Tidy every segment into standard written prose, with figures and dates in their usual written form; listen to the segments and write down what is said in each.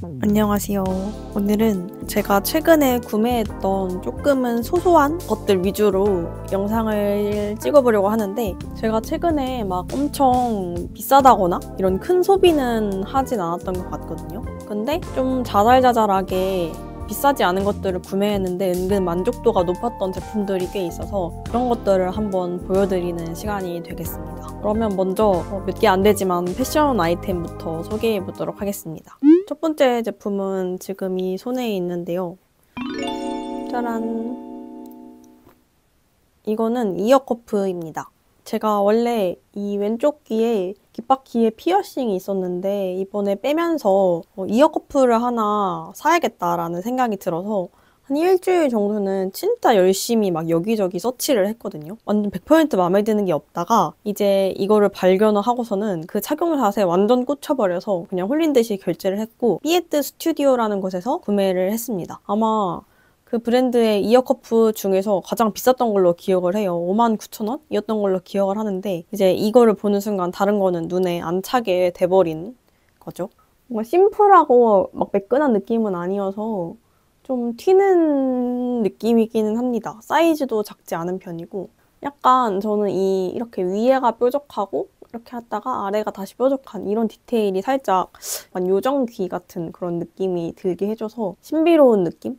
안녕하세요. 오늘은 제가 최근에 구매했던 조금은 소소한 것들 위주로 영상을 찍어보려고 하는데, 제가 최근에 막 엄청 비싸다거나 이런 큰 소비는 하진 않았던 것 같거든요. 근데 좀 자잘자잘하게 비싸지 않은 것들을 구매했는데 은근 만족도가 높았던 제품들이 꽤 있어서 그런 것들을 한번 보여드리는 시간이 되겠습니다. 그러면 먼저 몇 개 안 되지만 패션 아이템부터 소개해 보도록 하겠습니다. 첫 번째 제품은 지금 이 손에 있는데요. 짜란! 이거는 이어커프입니다. 제가 원래 이 왼쪽 귀에 귓바퀴에 피어싱이 있었는데 이번에 빼면서 이어커프를 하나 사야겠다라는 생각이 들어서 한 일주일 정도는 진짜 열심히 막 여기저기 서치를 했거든요. 완전 100% 마음에 드는 게 없다가 이제 이거를 발견을 하고서는 그 착용 샷에 완전 꽂혀버려서 그냥 홀린 듯이 결제를 했고, 삐에트 스튜디오라는 곳에서 구매를 했습니다. 아마 그 브랜드의 이어커프 중에서 가장 비쌌던 걸로 기억을 해요. 59,000원이었던 걸로 기억을 하는데 이제 이거를 보는 순간 다른 거는 눈에 안 차게 돼버린 거죠. 뭔가 심플하고 막 매끈한 느낌은 아니어서 좀 튀는 느낌이기는 합니다. 사이즈도 작지 않은 편이고, 약간 저는 이렇게 위에가 뾰족하고 이렇게 했다가 아래가 다시 뾰족한 이런 디테일이 살짝 요정귀 같은 그런 느낌이 들게 해줘서 신비로운 느낌?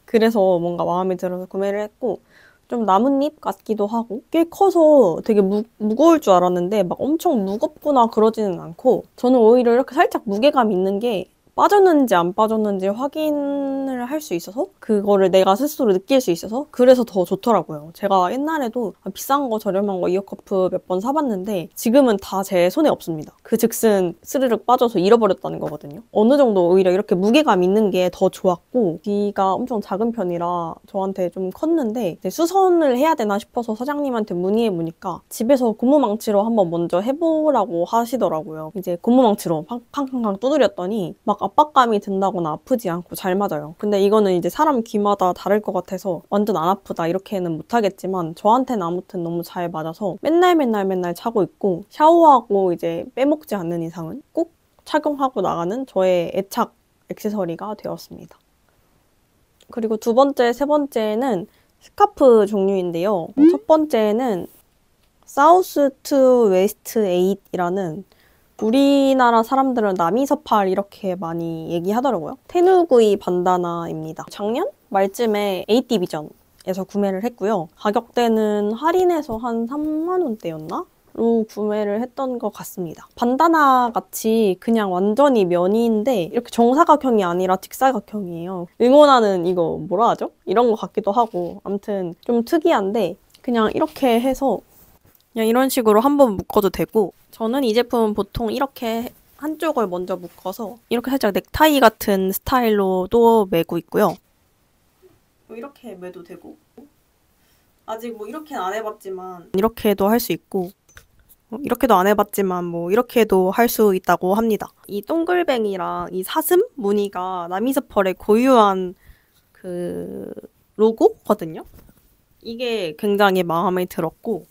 그래서 뭔가 마음에 들어서 구매를 했고, 좀 나뭇잎 같기도 하고 꽤 커서 되게 무거울 줄 알았는데 막 엄청 무겁거나 그러지는 않고, 저는 오히려 이렇게 살짝 무게감 있는 게 빠졌는지 안 빠졌는지 확인을 할 수 있어서 그거를 내가 스스로 느낄 수 있어서 그래서 더 좋더라고요. 제가 옛날에도 비싼 거 저렴한 거 이어커프 몇 번 사봤는데 지금은 다 제 손에 없습니다. 그 즉슨 스르륵 빠져서 잃어버렸다는 거거든요. 어느 정도 오히려 이렇게 무게감 있는 게 더 좋았고, 귀가 엄청 작은 편이라 저한테 좀 컸는데 이제 수선을 해야 되나 싶어서 사장님한테 문의해보니까 집에서 고무망치로 한번 먼저 해보라고 하시더라고요. 이제 고무망치로 팡팡팡 두드렸더니 막 압박감이 든다거나 아프지 않고 잘 맞아요. 근데 이거는 이제 사람 귀마다 다를 것 같아서 완전 안 아프다 이렇게는 못하겠지만 저한테는 아무튼 너무 잘 맞아서 맨날 차고 있고, 샤워하고 이제 빼먹지 않는 이상은 꼭 착용하고 나가는 저의 애착 액세서리가 되었습니다. 그리고 두 번째, 세 번째는 스카프 종류인데요. 첫 번째는 사우스 투 웨스트 8이라는, 우리나라 사람들은 남이서팔 이렇게 많이 얘기하더라고요. 테누구이 반다나입니다. 작년 말쯤에 8디비전에서 구매를 했고요. 가격대는 할인해서 한 3만 원대였나? 로 구매를 했던 것 같습니다. 반다나 같이 그냥 완전히 면인데 이렇게 정사각형이 아니라 직사각형이에요. 응원하는 이거 뭐라 하죠? 이런 것 같기도 하고, 아무튼 좀 특이한데 그냥 이렇게 해서 그냥 이런 식으로 한번 묶어도 되고, 저는 이 제품은 보통 이렇게 한쪽을 먼저 묶어서 이렇게 살짝 넥타이 같은 스타일로도 매고 있고요. 이렇게 매도 되고, 아직 뭐 이렇게는 안 해봤지만 이렇게도 할 수 있고, 이렇게도 안 해봤지만 뭐 이렇게도 할 수 있다고 합니다. 이 동글뱅이랑 이 사슴 무늬가 남이서펄의 고유한 그 로고거든요. 이게 굉장히 마음에 들었고,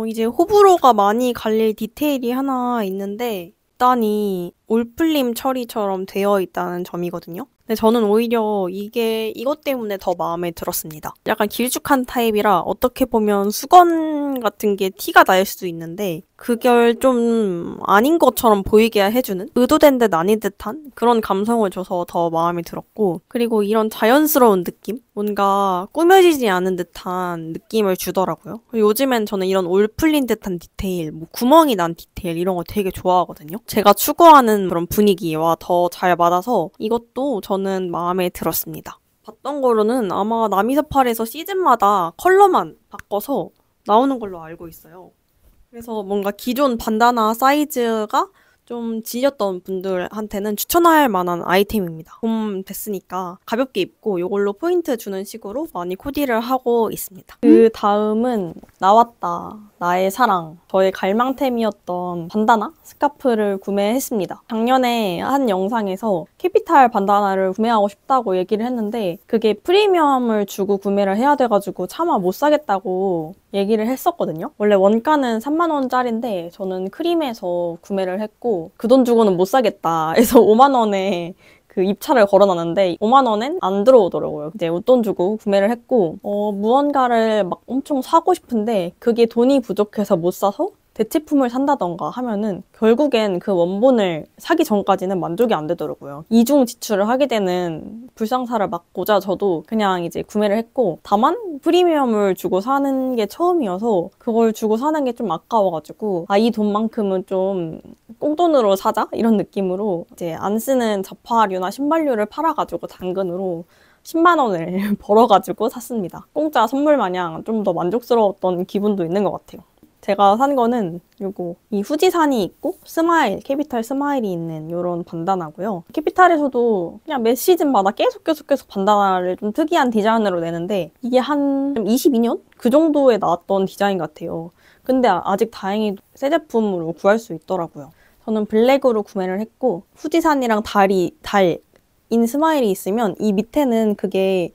이제 호불호가 많이 갈릴 디테일이 하나 있는데, 일단이 올플림 처리처럼 되어 있다는 점이거든요. 근데 저는 오히려 이것 때문에 더 마음에 들었습니다. 약간 길쭉한 타입이라 어떻게 보면 수건 같은 게 티가 날 수도 있는데 그걸 좀 아닌 것처럼 보이게 해주는, 의도된 듯 아닌 듯한 그런 감성을 줘서 더 마음에 들었고, 그리고 이런 자연스러운 느낌? 뭔가 꾸며지지 않은 듯한 느낌을 주더라고요. 요즘엔 저는 이런 올 풀린 듯한 디테일, 뭐 구멍이 난 디테일 이런 거 되게 좋아하거든요. 제가 추구하는 그런 분위기와 더 잘 맞아서 이것도 저는 마음에 들었습니다. 봤던 거로는 아마 남이서팔에서 시즌마다 컬러만 바꿔서 나오는 걸로 알고 있어요. 그래서 뭔가 기존 반다나 사이즈가 좀 질렸던 분들한테는 추천할 만한 아이템입니다. 봄 됐으니까 가볍게 입고 이걸로 포인트 주는 식으로 많이 코디를 하고 있습니다. 그 다음은 나왔다, 나의 사랑. 저의 갈망템이었던 반다나 스카프를 구매했습니다. 작년에 한 영상에서 캐피탈 반다나를 구매하고 싶다고 얘기를 했는데 그게 프리미엄을 주고 구매를 해야 돼가지고 차마 못 사겠다고 얘기를 했었거든요. 원래 원가는 3만 원짜리인데 저는 크림에서 구매를 했고 그 돈 주고는 못 사겠다 해서 5만 원에 그 입찰을 걸어놨는데 5만 원엔 안 들어오더라고요. 이제 웃돈 주고 구매를 했고 무언가를 막 엄청 사고 싶은데 그게 돈이 부족해서 못 사서 대체품을 산다던가 하면은 결국엔 그 원본을 사기 전까지는 만족이 안 되더라고요. 이중 지출을 하게 되는 불상사를 막고자 저도 그냥 이제 구매를 했고, 다만 프리미엄을 주고 사는 게 처음이어서 그걸 주고 사는 게 좀 아까워가지고 이 돈만큼은 좀 꽁돈으로 사자? 이런 느낌으로 이제 안 쓰는 자파류나 신발류를 팔아가지고 당근으로 10만 원을 벌어가지고 샀습니다. 공짜 선물 마냥 좀 더 만족스러웠던 기분도 있는 것 같아요. 제가 산 거는 요거, 이 후지산이 있고 스마일, 캐피탈 스마일이 있는 요런 반다나고요. 캐피탈에서도 그냥 매 시즌마다 계속 반다나를 좀 특이한 디자인으로 내는데 이게 한 22년? 그 정도에 나왔던 디자인 같아요. 근데 아직 다행히 새 제품으로 구할 수 있더라고요. 저는 블랙으로 구매를 했고, 후지산이랑 달인 스마일이 있으면 이 밑에는 그게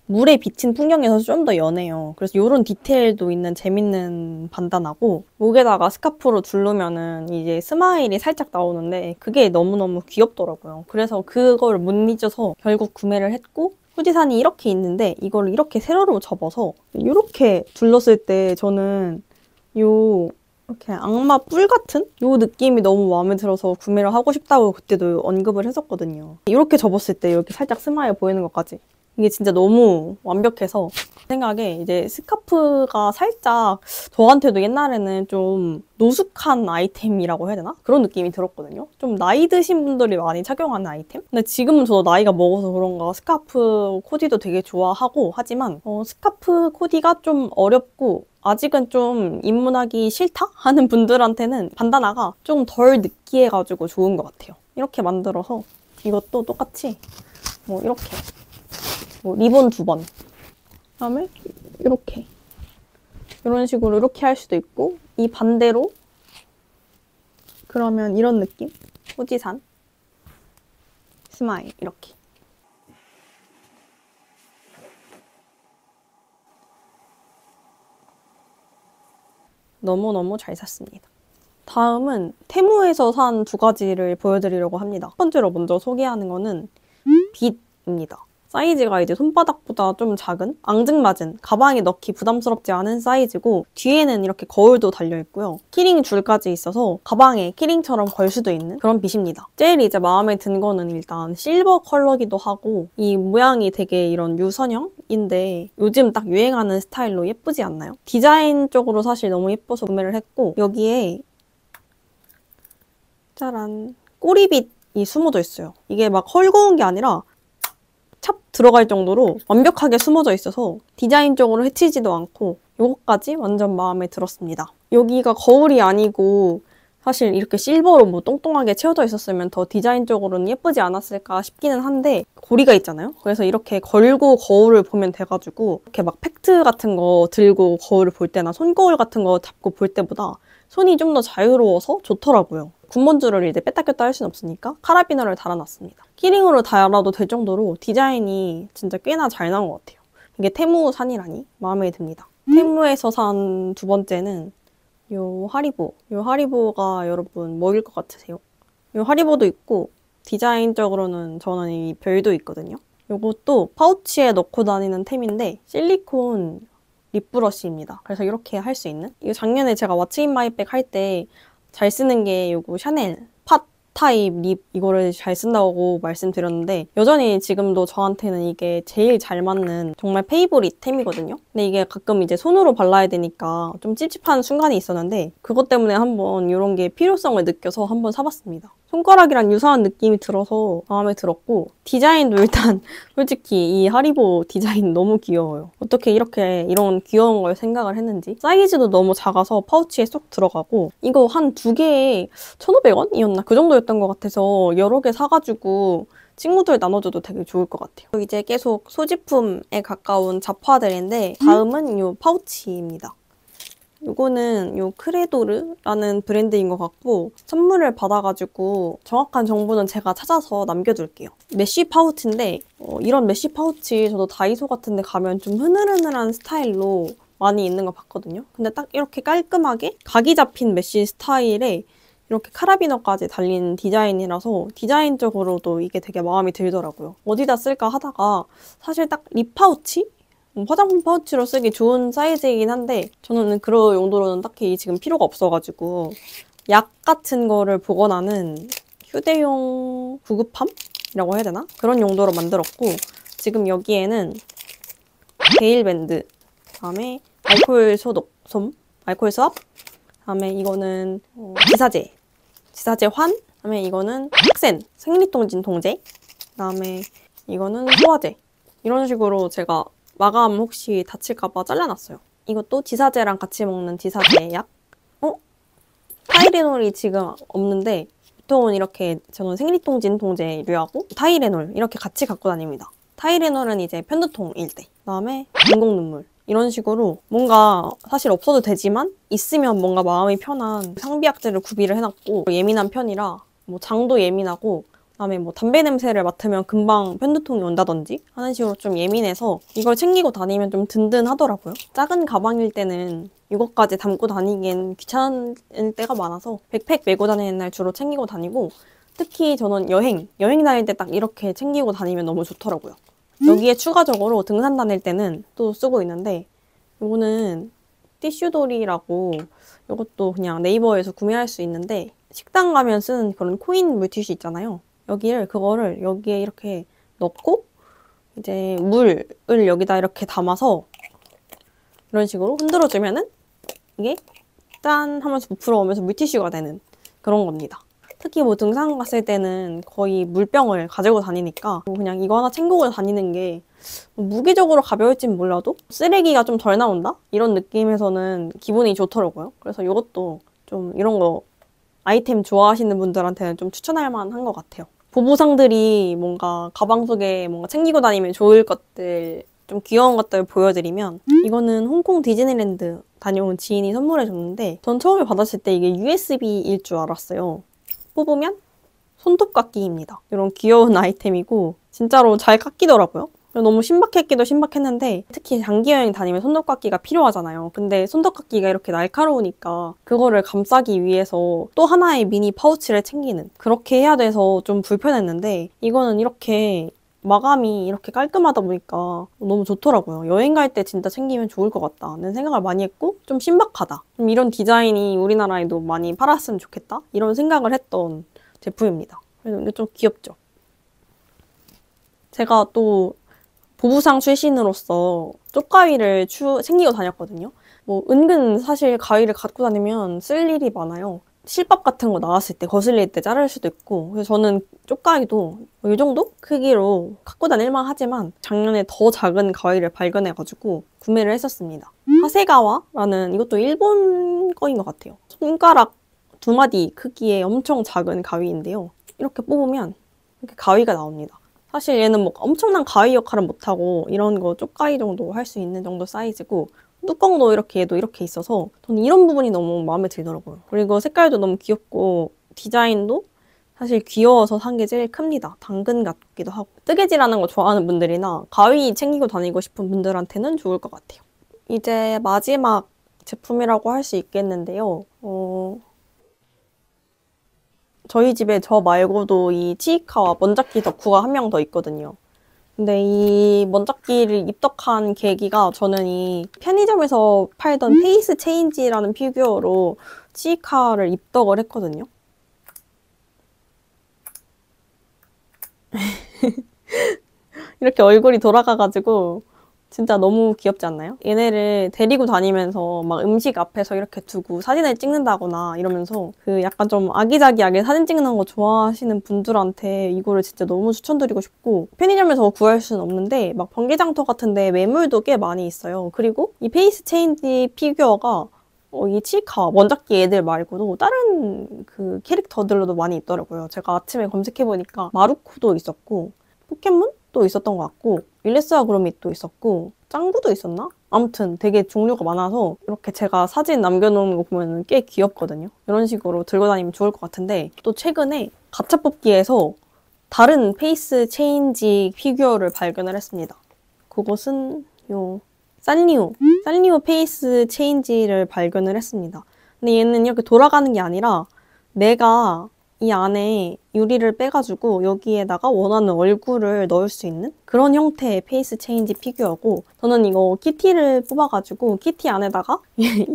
물에 비친 풍경에서 좀 더 연해요. 그래서 이런 디테일도 있는 재밌는 반다나고, 목에다가 스카프로 두르면은 이제 스마일이 살짝 나오는데 그게 너무너무 귀엽더라고요. 그래서 그걸 못 잊어서 결국 구매를 했고, 후지산이 이렇게 있는데 이걸 이렇게 세로로 접어서 이렇게 둘렀을 때 저는 이렇게 악마 뿔 같은 요 느낌이 너무 마음에 들어서 구매를 하고 싶다고 그때도 언급을 했었거든요. 이렇게 접었을 때 이렇게 살짝 스마일 보이는 것까지. 이게 진짜 너무 완벽해서 생각에 이제 스카프가 살짝 저한테도 옛날에는 좀 노숙한 아이템이라고 해야 되나? 그런 느낌이 들었거든요. 좀 나이 드신 분들이 많이 착용하는 아이템? 근데 지금은 저도 나이가 먹어서 그런가 스카프 코디도 되게 좋아하고 하지만 스카프 코디가 좀 어렵고 아직은 좀 입문하기 싫다? 하는 분들한테는 반다나가 좀 덜 느끼해가지고 좋은 것 같아요. 이렇게 만들어서 이것도 똑같이 이렇게 리본 2번, 그다음에 이렇게 이런 식으로 이렇게 할 수도 있고, 이 반대로 그러면 이런 느낌? 후지산 스마일 이렇게. 너무너무 잘 샀습니다. 다음은 테무에서 산 2가지를 보여드리려고 합니다. 첫 번째로 먼저 소개하는 거는 빛입니다. 사이즈가 이제 손바닥보다 좀 작은, 앙증맞은, 가방에 넣기 부담스럽지 않은 사이즈고, 뒤에는 이렇게 거울도 달려있고요. 키링 줄까지 있어서 가방에 키링처럼 걸 수도 있는 그런 빛입니다. 제일 이제 마음에 든 거는 일단 실버 컬러기도 하고, 이 모양이 되게 이런 유선형인데 요즘 딱 유행하는 스타일로 예쁘지 않나요? 디자인적으로 사실 너무 예뻐서 구매를 했고, 여기에 짜란, 꼬리빗이 숨어져 있어요. 이게 막 헐거운 게 아니라 찹 들어갈 정도로 완벽하게 숨어져 있어서 디자인적으로 해치지도 않고 요거까지 완전 마음에 들었습니다. 여기가 거울이 아니고 사실 이렇게 실버로 똥똥하게 채워져 있었으면 더 디자인적으로는 예쁘지 않았을까 싶기는 한데 고리가 있잖아요? 그래서 이렇게 걸고 거울을 보면 돼가지고 이렇게 막 팩트 같은 거 들고 거울을 볼 때나 손거울 같은 거 잡고 볼 때보다 손이 좀 더 자유로워서 좋더라고요. 군번줄을 이제 뺐다 꼈다 할 순 없으니까 카라비너를 달아놨습니다. 키링으로 달아도 될 정도로 디자인이 진짜 꽤나 잘 나온 것 같아요. 이게 테무산이라니 마음에 듭니다. 테무에서 산 2번째는 요 하리보. 요 하리보가 여러분 뭐일 것 같으세요? 요 하리보도 있고 디자인적으로는 저는 이 별도 있거든요. 요것도 파우치에 넣고 다니는 템인데 실리콘 립브러쉬입니다. 그래서 이렇게 할 수 있는? 이거 작년에 제가 왓츠 인 마이백 할 때 잘 쓰는 게 요거 샤넬 팟 타입 립 이거를 잘 쓴다고 말씀드렸는데 여전히 지금도 저한테는 이게 제일 잘 맞는 정말 페이보릿 템이거든요. 근데 이게 가끔 이제 손으로 발라야 되니까 좀 찝찝한 순간이 있었는데 그것 때문에 한번 이런 게 필요성을 느껴서 한번 사봤습니다. 손가락이랑 유사한 느낌이 들어서 마음에 들었고 디자인도 일단 솔직히 이 하리보 디자인 너무 귀여워요. 어떻게 이렇게 이런 귀여운 걸 생각을 했는지. 사이즈도 너무 작아서 파우치에 쏙 들어가고 이거 한 2개에 1,500원이었나? 그 정도였던 것 같아서 여러 개 사가지고 친구들 나눠줘도 되게 좋을 것 같아요. 이제 계속 소지품에 가까운 잡화들인데 다음은 이 파우치입니다. 이거는 요 크레도르라는 브랜드인 것 같고 선물을 받아가지고 정확한 정보는 제가 찾아서 남겨둘게요. 메쉬 파우치인데 이런 메쉬 파우치 저도 다이소 같은 데 가면 좀 흐느흐느한 스타일로 많이 있는 거 봤거든요. 근데 딱 이렇게 깔끔하게 각이 잡힌 메쉬 스타일에 이렇게 카라비너까지 달린 디자인이라서 디자인적으로도 이게 되게 마음에 들더라고요. 어디다 쓸까 하다가 사실 딱 립 파우치? 화장품 파우치로 쓰기 좋은 사이즈이긴 한데 저는 그런 용도로는 딱히 지금 필요가 없어가지고 약 같은 거를 보관하는 휴대용 구급함이라고 해야 되나? 그런 용도로 만들었고 지금 여기에는 데일밴드, 다음에 알코올 소독, 알코올 수압, 다음에 이거는 지사제 환, 다음에 이거는 탁센, 생리통진 통제, 다음에 이거는 소화제. 이런 식으로 제가 마감 혹시 다칠까봐 잘라놨어요. 이것도 지사제랑 같이 먹는 지사제 약. 타이레놀이 지금 없는데 보통은 이렇게 저는 생리통진 통제류하고 타이레놀 이렇게 같이 갖고 다닙니다. 타이레놀은 이제 편두통일 때, 그다음에 인공 눈물 이런 식으로 뭔가 사실 없어도 되지만 있으면 뭔가 마음이 편한 상비약제를 구비를 해놨고 예민한 편이라 뭐 장도 예민하고 그다음에 뭐 담배 냄새를 맡으면 금방 편두통이 온다든지 하는 식으로 좀 예민해서 이걸 챙기고 다니면 좀 든든하더라고요. 작은 가방일 때는 이것까지 담고 다니기엔 귀찮을 때가 많아서 백팩 메고 다니는 날 주로 챙기고 다니고 특히 저는 여행 다닐 때 딱 이렇게 챙기고 다니면 너무 좋더라고요. 여기에 추가적으로 등산 다닐 때는 또 쓰고 있는데 이거는 티슈돌이라고 이것도 그냥 네이버에서 구매할 수 있는데 식당 가면 쓰는 그런 코인 물티슈 있잖아요. 그거를 여기에 이렇게 넣고 이제 물을 여기다 이렇게 담아서 이런 식으로 흔들어주면은 이게 짠 하면서 부풀어 오면서 물티슈가 되는 그런 겁니다. 특히 뭐 등산 갔을 때는 거의 물병을 가지고 다니니까 그냥 이거 하나 챙기고 다니는 게 무기적으로 가벼울진 몰라도 쓰레기가 좀 덜 나온다? 이런 느낌에서는 기분이 좋더라고요. 그래서 이것도 좀 이런 거 아이템 좋아하시는 분들한테는 좀 추천할 만한 것 같아요. 보부상들이 뭔가 가방 속에 뭔가 챙기고 다니면 좋을 것들, 좀 귀여운 것들 보여드리면 이거는 홍콩 디즈니랜드 다녀온 지인이 선물해줬는데 전 처음에 받았을 때 이게 USB일 줄 알았어요. 뽑으면 손톱깎이입니다. 이런 귀여운 아이템이고 진짜로 잘 깎이더라고요. 너무 신박했기도 신박했는데 특히 장기여행 다니면 손톱깎이가 필요하잖아요. 근데 손톱깎이가 이렇게 날카로우니까 그거를 감싸기 위해서 또 하나의 미니 파우치를 챙기는 그렇게 해야 돼서 좀 불편했는데 이거는 이렇게 마감이 이렇게 깔끔하다 보니까 너무 좋더라고요. 여행 갈 때 진짜 챙기면 좋을 것 같다는 생각을 많이 했고 좀 신박하다. 좀 이런 디자인이 우리나라에도 많이 팔았으면 좋겠다. 이런 생각을 했던 제품입니다. 그래서 좀 귀엽죠. 제가 또 보부상 출신으로서 쪽가위를 챙기고 다녔거든요. 뭐 은근 사실 가위를 갖고 다니면 쓸 일이 많아요. 실밥 같은 거 나왔을 때 거슬릴 때 자를 수도 있고 그래서 저는 쪽가위도 이 정도 크기로 갖고 다닐만 하지만 작년에 더 작은 가위를 발견해가지고 구매를 했었습니다. 하세가와라는 이것도 일본 거인 것 같아요. 손가락 2마디 크기의 엄청 작은 가위인데요. 이렇게 뽑으면 이렇게 가위가 나옵니다. 사실 얘는 뭐 엄청난 가위 역할은 못하고 이런 거 쪽가위 정도 할 수 있는 정도 사이즈고 뚜껑도 얘도 이렇게 있어서 저는 이런 부분이 너무 마음에 들더라고요. 그리고 색깔도 너무 귀엽고 디자인도 사실 귀여워서 산 게 제일 큽니다. 당근 같기도 하고 뜨개질하는 거 좋아하는 분들이나 가위 챙기고 다니고 싶은 분들한테는 좋을 것 같아요. 이제 마지막 제품이라고 할 수 있겠는데요. 저희 집에 저 말고도 이 치이카와 먼작기 덕후가 한 명 더 있거든요. 근데 이 먼작기를 입덕한 계기가 저는 이 편의점에서 팔던 페이스 체인지라는 피규어로 치이카를 입덕을 했거든요. 이렇게 얼굴이 돌아가가지고 진짜 너무 귀엽지 않나요? 얘네를 데리고 다니면서 막 음식 앞에서 이렇게 두고 사진을 찍는다거나 이러면서 그 약간 좀 아기자기하게 사진 찍는 거 좋아하시는 분들한테 이거를 진짜 너무 추천드리고 싶고 편의점에서 구할 수는 없는데 막 번개장터 같은데 매물도 꽤 많이 있어요. 그리고 이 페이스 체인지 피규어가 이 치이카, 먼작기 애들 말고도 다른 그 캐릭터들로도 많이 있더라고요. 제가 아침에 검색해보니까 마루코도 있었고 포켓몬도 있었던 것 같고 윌레스와 그로밋도 있었고 짱구도 있었나? 아무튼 되게 종류가 많아서 이렇게 제가 사진 남겨놓은 거 보면 꽤 귀엽거든요. 이런 식으로 들고 다니면 좋을 것 같은데 또 최근에 가챠 뽑기에서 다른 페이스 체인지 피규어를 발견을 했습니다. 그것은 산리오 페이스 체인지를 발견을 했습니다. 근데 얘는 이렇게 돌아가는 게 아니라 내가 이 안에 유리를 빼가지고 여기에다가 원하는 얼굴을 넣을 수 있는 그런 형태의 페이스 체인지 피규어고, 저는 이거 키티를 뽑아가지고 키티 안에다가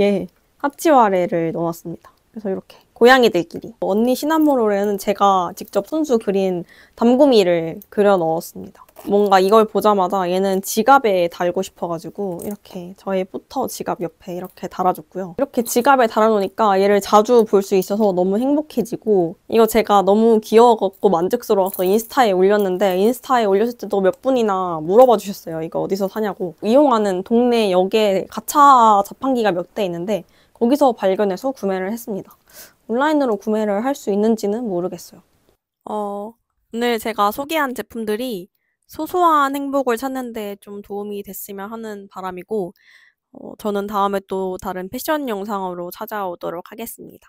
얘 하치와레를 넣어놨습니다. 그래서 이렇게 고양이들끼리. 언니 시나모롤에는 제가 직접 손수 그린 담구미를 그려 넣었습니다. 뭔가 이걸 보자마자 얘는 지갑에 달고 싶어가지고 이렇게 저의 포터 지갑 옆에 이렇게 달아줬고요. 이렇게 지갑에 달아놓으니까 얘를 자주 볼 수 있어서 너무 행복해지고, 이거 제가 너무 귀여워갖고 만족스러워서 인스타에 올렸는데, 인스타에 올렸을 때도 몇 분이나 물어봐 주셨어요. 이거 어디서 사냐고. 이용하는 동네 역에 가차 자판기가 몇 대 있는데 거기서 발견해서 구매를 했습니다. 온라인으로 구매를 할 수 있는지는 모르겠어요. 오늘 제가 소개한 제품들이 소소한 행복을 찾는 데 좀 도움이 됐으면 하는 바람이고, 저는 다음에 또 다른 패션 영상으로 찾아오도록 하겠습니다.